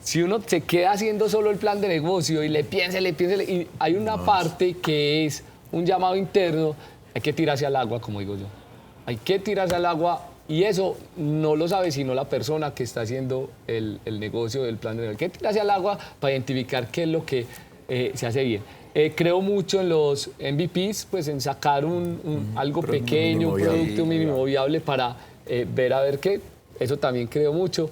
si uno se queda haciendo solo el plan de negocio y le piensa, y hay una parte que es un llamado interno, hay que tirarse al agua, como digo yo. Hay que tirarse al agua y eso no lo sabe sino la persona que está haciendo el negocio del plan de negocio. Hay que tirarse al agua para identificar qué es lo que se hace bien. Creo mucho en los MVPs, pues en sacar algo pequeño, un producto mínimo viable para ver a ver qué. Eso también creo mucho.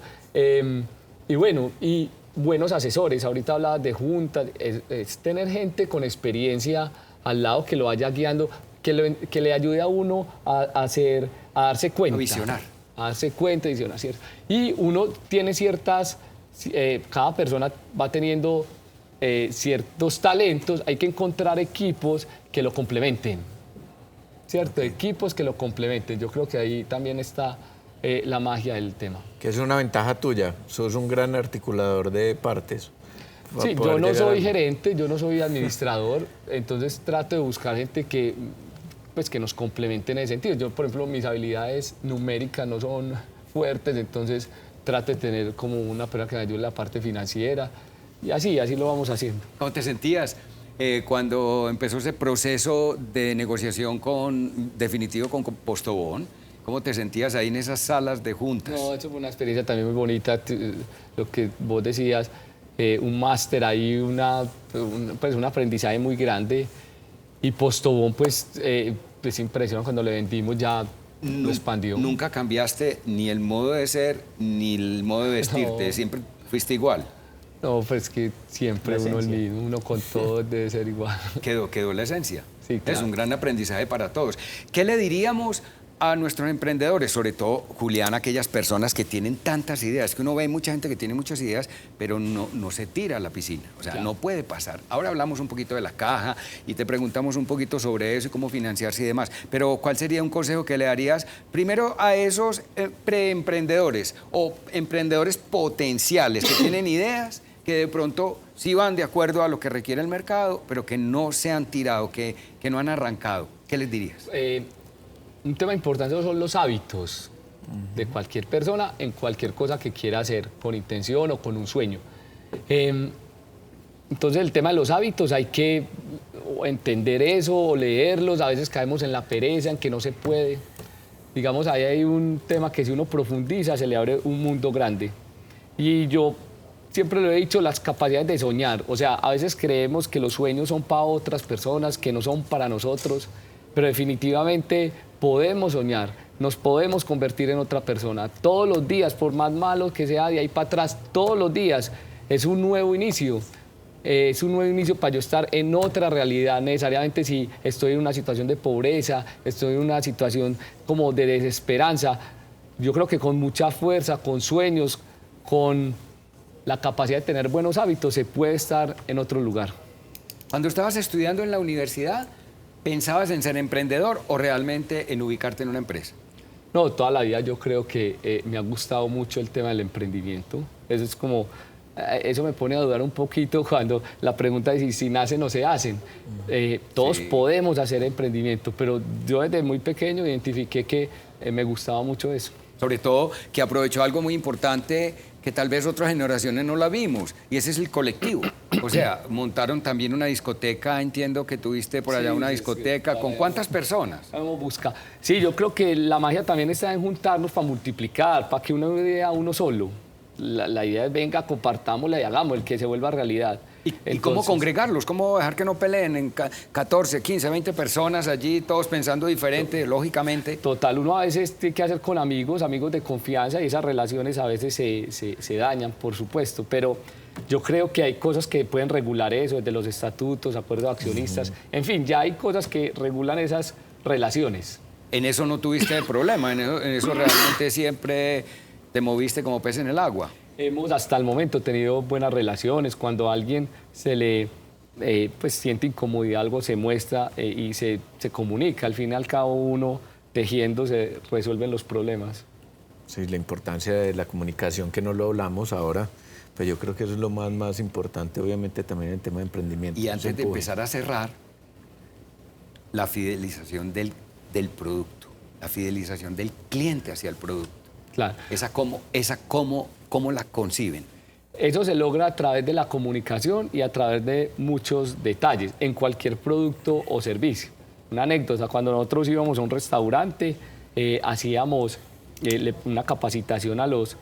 Y bueno, y buenos asesores. Ahorita hablabas de juntas. Es tener gente con experiencia al lado que lo vaya guiando, que le ayude a uno a darse cuenta. A visionar. A darse cuenta, visionar, ¿cierto? Y uno tiene ciertas... cada persona va teniendo ciertos talentos. Hay que encontrar equipos que lo complementen, ¿cierto? Equipos que lo complementen. Yo creo que ahí también está la magia del tema. Que es una ventaja tuya. Sos un gran articulador de partes. Sí, yo no soy gerente, yo no soy administrador, entonces trato de buscar gente que nos complemente en ese sentido. Yo, por ejemplo, mis habilidades numéricas no son fuertes, entonces trato de tener como una persona que me ayude en la parte financiera y así lo vamos haciendo. ¿Cómo te sentías cuando empezó ese proceso de negociación definitivo con Postobón? ¿Cómo te sentías ahí en esas salas de juntas? No, eso fue una experiencia también muy bonita, lo que vos decías, un máster ahí, un aprendizaje muy grande. Y Postobón, pues impresiona cuando le vendimos, ya lo expandió. ¿Nunca cambiaste ni el modo de ser ni el modo de vestirte? No. ¿Siempre fuiste igual? No, pues que siempre La uno el esencia. mismo, uno con todo debe ser igual. Quedó la esencia. Sí, claro. Es un gran aprendizaje para todos. ¿Qué le diríamos a nuestros emprendedores, sobre todo, Julián, aquellas personas que tienen tantas ideas, que uno ve mucha gente que tiene muchas ideas, pero no se tira a la piscina, o sea, Claro. no puede pasar? Ahora hablamos un poquito de la caja y te preguntamos un poquito sobre eso y cómo financiarse y demás, pero ¿cuál sería un consejo que le darías primero a esos preemprendedores o emprendedores potenciales que tienen ideas que de pronto sí van de acuerdo a lo que requiere el mercado, pero que no se han tirado, que no han arrancado? ¿Qué les dirías? Un tema importante son los hábitos de cualquier persona en cualquier cosa que quiera hacer, con intención o con un sueño. Entonces el tema de los hábitos hay que entender eso o leerlos, a veces caemos en la pereza, en que no se puede. Digamos, ahí hay un tema que si uno profundiza se le abre un mundo grande. Y yo siempre lo he dicho, las capacidades de soñar. O sea, a veces creemos que los sueños son para otras personas, que no son para nosotros, pero definitivamente podemos soñar, nos podemos convertir en otra persona. Todos los días, por más malo que sea de ahí para atrás, todos los días es un nuevo inicio. Es un nuevo inicio para yo estar en otra realidad, necesariamente si estoy en una situación de pobreza, estoy en una situación como de desesperanza. Yo creo que con mucha fuerza, con sueños, con la capacidad de tener buenos hábitos, se puede estar en otro lugar. Cuando estabas estudiando en la universidad, ¿pensabas en ser emprendedor o realmente en ubicarte en una empresa? No, toda la vida yo creo que me ha gustado mucho el tema del emprendimiento. Eso es como, eso me pone a dudar un poquito cuando la pregunta es si nacen o se hacen. Todos Sí. podemos hacer emprendimiento, pero yo desde muy pequeño identifiqué que me gustaba mucho eso. Sobre todo que aprovechó algo muy importante que tal vez otras generaciones no la vimos, y ese es el colectivo. O sea, montaron también una discoteca, entiendo que tuviste por allá Sí, una sí, discoteca. sí. ¿Con cuántas personas? Vamos a buscar. Sí, yo creo que la magia también está en juntarnos para multiplicar, para que una idea uno solo. La idea es venga, compartámosla y hagamos, el que se vuelva realidad. ¿Y cómo Entonces, congregarlos? ¿Cómo dejar que no peleen en 14, 15, 20 personas allí, todos pensando diferente, lógicamente? Total, uno a veces tiene que hacer con amigos de confianza, y esas relaciones a veces se dañan, por supuesto, pero yo creo que hay cosas que pueden regular eso, desde los estatutos, acuerdos de accionistas, en fin, ya hay cosas que regulan esas relaciones. En eso no tuviste problema, en eso realmente siempre te moviste como pez en el agua. Hemos hasta el momento tenido buenas relaciones. Cuando a alguien se le pues siente incomodidad, algo se muestra y se comunica. Al fin y al cabo uno tejiendo se resuelven los problemas. Sí, la importancia de la comunicación, que no lo hablamos ahora, pues yo creo que eso es lo más importante, obviamente también en el tema de emprendimiento. Y Ese antes de empuje. empezar a cerrar, la fidelización del producto, la fidelización del cliente hacia el producto. Claro. Esa cómo la conciben. Eso se logra a través de la comunicación y a través de muchos detalles en cualquier producto o servicio. Una anécdota, cuando nosotros íbamos a un restaurante, hacíamos una capacitación a los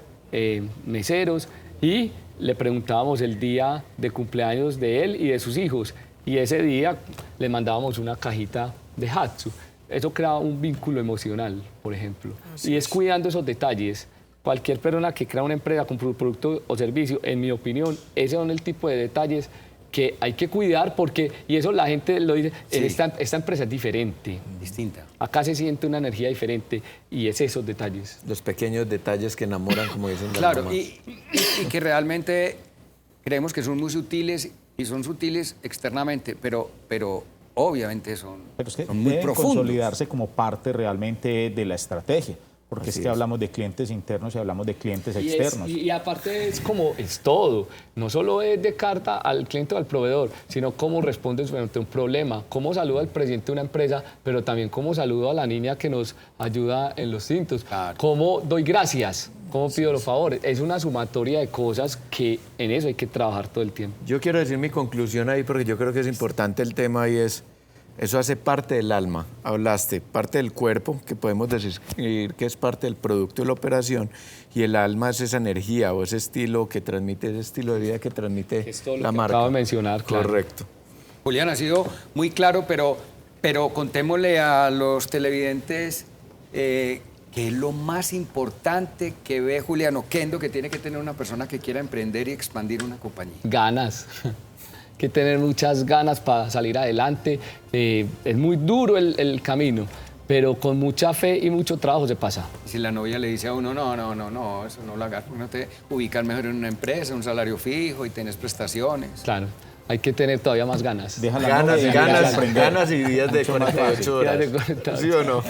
meseros y le preguntábamos el día de cumpleaños de él y de sus hijos. Y ese día le mandábamos una cajita de Hatsu. Eso crea un vínculo emocional, por ejemplo. Y es cuidando esos detalles. Cualquier persona que crea una empresa con producto o servicio, en mi opinión, esos son el tipo de detalles que hay que cuidar porque, y eso la gente lo dice, Sí. esta empresa es diferente. Distinta. Acá se siente una energía diferente y es esos detalles. Los pequeños detalles que enamoran, como dicen las Claro, mamás. y que realmente creemos que son muy sutiles y son sutiles externamente, pero obviamente son Pero es que son muy deben profundos. consolidarse como parte realmente de la estrategia, porque es que hablamos de clientes internos y hablamos de clientes externos. Y aparte es todo, no solo es de carta al cliente o al proveedor, sino cómo respondes frente a un problema, cómo saluda al presidente de una empresa, pero también cómo saludo a la niña que nos ayuda en los tintos, Claro. cómo doy gracias, cómo pido los favores. Es una sumatoria de cosas que en eso hay que trabajar todo el tiempo. Yo quiero decir mi conclusión ahí porque yo creo que es importante el tema y es, eso hace parte del alma, hablaste, parte del cuerpo, que podemos decir que es parte del producto de la operación, y el alma es esa energía o ese estilo que transmite, ese estilo de vida que transmite Es todo lo la que marca. acabo de mencionar, claro. Correcto. Julián, ha sido muy claro, pero contémosle a los televidentes ¿qué es lo más importante que ve Julián Oquendo que tiene que tener una persona que quiera emprender y expandir una compañía? Ganas. Hay que tener muchas ganas para salir adelante. Es muy duro el camino, pero con mucha fe y mucho trabajo se pasa. Si la novia le dice a uno, no, eso no lo hagas, porque no te ubicas mejor en una empresa, un salario fijo y tienes prestaciones. Claro, hay que tener todavía más ganas. Deja la novia y empieza a aprender. ganas y días de Mucho más 48 horas. Días de 48. ¿Sí o no?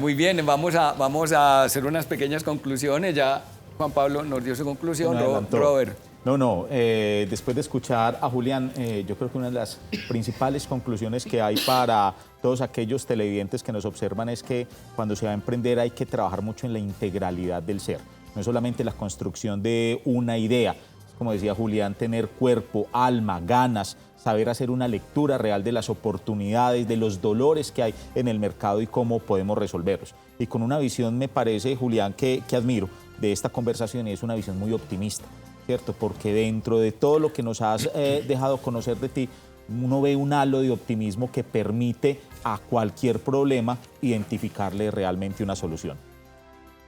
Muy bien, vamos a hacer unas pequeñas conclusiones. Ya Juan Pablo nos dio su conclusión. Me adelantó. Robert. No, después de escuchar a Julián, yo creo que una de las principales conclusiones que hay para todos aquellos televidentes que nos observan es que cuando se va a emprender hay que trabajar mucho en la integralidad del ser. No es solamente la construcción de una idea, como decía Julián, tener cuerpo, alma, ganas, saber hacer una lectura real de las oportunidades, de los dolores que hay en el mercado y cómo podemos resolverlos. Y con una visión, me parece, Julián, que admiro de esta conversación, y es una visión muy optimista, ¿cierto? Porque dentro de todo lo que nos has dejado conocer de ti, uno ve un halo de optimismo que permite a cualquier problema identificarle realmente una solución.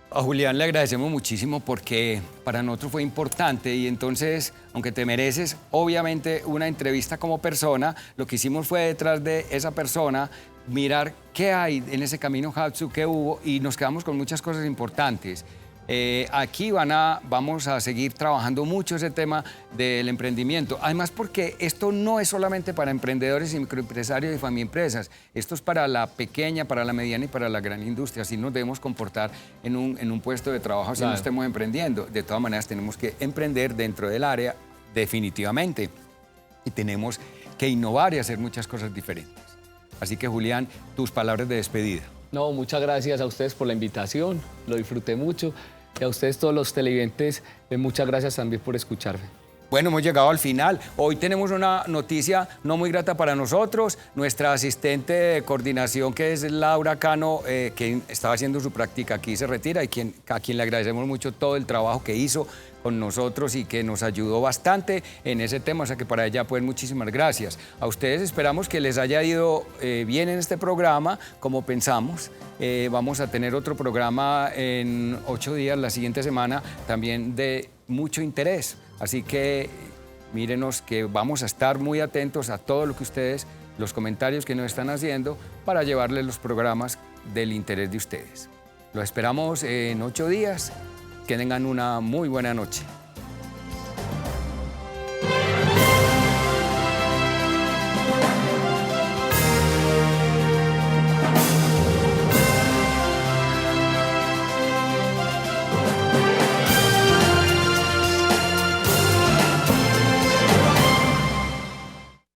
A Julián le agradecemos muchísimo porque para nosotros fue importante y entonces, aunque te mereces, obviamente, una entrevista como persona, lo que hicimos fue detrás de esa persona mirar qué hay en ese camino Hatsu, qué hubo, y nos quedamos con muchas cosas importantes. Aquí vamos a seguir trabajando mucho ese tema del emprendimiento. Además, porque esto no es solamente para emprendedores y microempresarios y familiaempresas. Esto es para la pequeña, para la mediana y para la gran industria. Así nos debemos comportar en un puesto de trabajo si no estemos emprendiendo. De todas maneras, tenemos que emprender dentro del área definitivamente. Y tenemos que innovar y hacer muchas cosas diferentes. Así que, Julián, tus palabras de despedida. No, muchas gracias a ustedes por la invitación, lo disfruté mucho. Y a ustedes todos los televidentes, muchas gracias también por escucharme. Bueno, hemos llegado al final. Hoy tenemos una noticia no muy grata para nosotros. Nuestra asistente de coordinación, que es Laura Cano, que estaba haciendo su práctica aquí, se retira, y a quien le agradecemos mucho todo el trabajo que hizo con nosotros y que nos ayudó bastante en ese tema. O sea que para ella, pues, muchísimas gracias. A ustedes esperamos que les haya ido bien en este programa, como pensamos. Vamos a tener otro programa en 8 días, la siguiente semana, también de mucho interés. Así que mírenos, que vamos a estar muy atentos a todo lo que ustedes, los comentarios que nos están haciendo, para llevarles los programas del interés de ustedes. Los esperamos en 8 días. Que tengan una muy buena noche.